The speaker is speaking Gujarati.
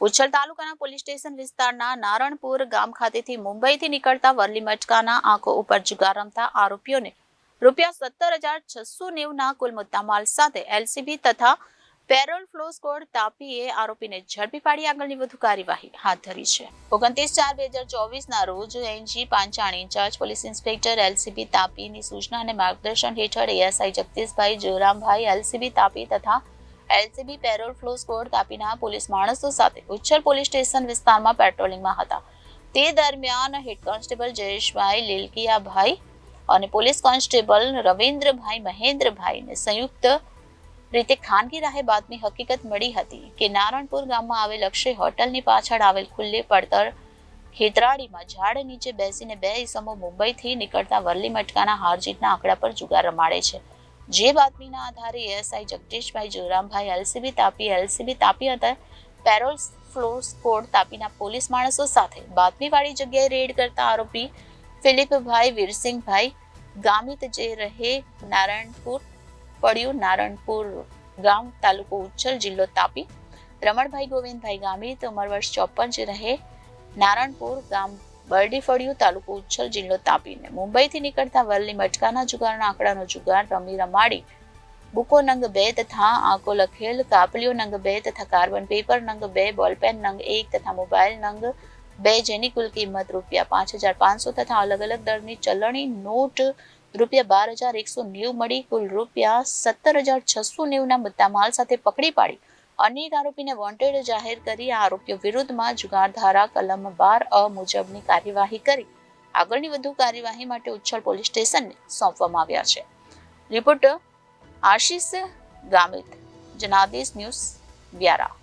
ઉચ્છલ તાલુકાના પોલીસ સ્ટેશન વિસ્તારના નારણપુર ગામ ખાતેથી મુંબઈથી નીકળતા વરલી મટકાના આંખો ઉપર જુગાર રમતા આરોપીઓને ₹17,690 કુલ મુદ્દામાલ સાથે એલસીબી તથા પેરોલ ફ્લો સ્કોડ તાપીએ આરોપીને ઝડપી પાડી આગળની વધુ કાર્યવાહી હાથ ધરી છે। 29/4/2024 રોજ NG Panchani in-charge police inspector LCB તાપીની સૂચના અને માર્ગદર્શન હેઠળ એએસઆઈ જગદીશભાઈ જોરામભાઈ એલસીબી તાપી તથા એલસીબી પેરોલ ફ્લો સ્કોડ તાપીના પોલીસ માણસો સાથે ઉચ્છલ પોલીસ સ્ટેશન વિસ્તારમાં પેટ્રોલિંગમાં હતા। તે દરમિયાન હેડ કોન્સ્ટેબલ જયેશભાઈ લીલકિયાભાઈ અને પોલીસ કોન્સ્ટેબલ રવિન્દ્રભાઈ મહેન્દ્રભાઈને સંયુક્ત રીતે ખાનગી રાહે બાતમી હકીકત મળી હતી કે નારણપુર ગામમાં આવેલ અક્ષય હોટલની પાછળ આવેલ ખુલ્લે પડતર ખેતરાડીમાં ઝાડ નીચે બેસીને બે ઈસમો મુંબઈથી નીકળતા વરલી મટકાના હારજીતના આંકડા પર જુગાર રમાડે છે। જે બાતમીના આધારે એએસઆઈ જગદીશભાઈ જોરામભાઈ એલસીબી તાપી હતા પેરોલ ફ્લો સ્કોડ તાપીના પોલીસ માણસો સાથે બાતમીવાળી જગ્યાએ રેડ કરતા આરોપી ફિલિપભાઈ વીરસિંહભાઈ ગામિત જે રહે નારણપુર ગામ તાલુકો ઉચ્છલ જિલ્લો તાપી, રમણભાઈ ગોવિંદભાઈ ગામિત ઉંમર વર્ષ 54 જે રહે નારણપુર ગામ બરડી ફળિયું તાલુકો ઉચ્છલ જિલ્લો તાપીને મુંબઈથી નીકળતા વરલી મટકાના જુગારના આંકડાનો જુગાર રમાડી બુકો નંગ 2 તથા આંકો લખેલ કાપલીઓ નંગ 2 તથા કાર્બન પેપર નંગ 2 બોલપેન નંગ 1 તથા મોબાઈલ નંગ 2 જેની કુલ કિંમત ₹5,500 તથા અલગ અલગ દરની ચલણી નોટ ₹12,190 મળી કુલ ₹17,690 મુદ્દામાલ સાથે પકડી પાડી અનેક આરોપીને વોન્ટેડ જાહેર કરી આ આરોપીઓ વિરુદ્ધમાં જુગાર ધારા કલમ 12A મુજબની કાર્યવાહી કરી આગળની વધુ કાર્યવાહી માટે ઉચ્છલ પોલીસ સ્ટેશનને સોંપવામાં આવ્યા છે। Reporter Ashish Gamit, Janadesh news, Vyara.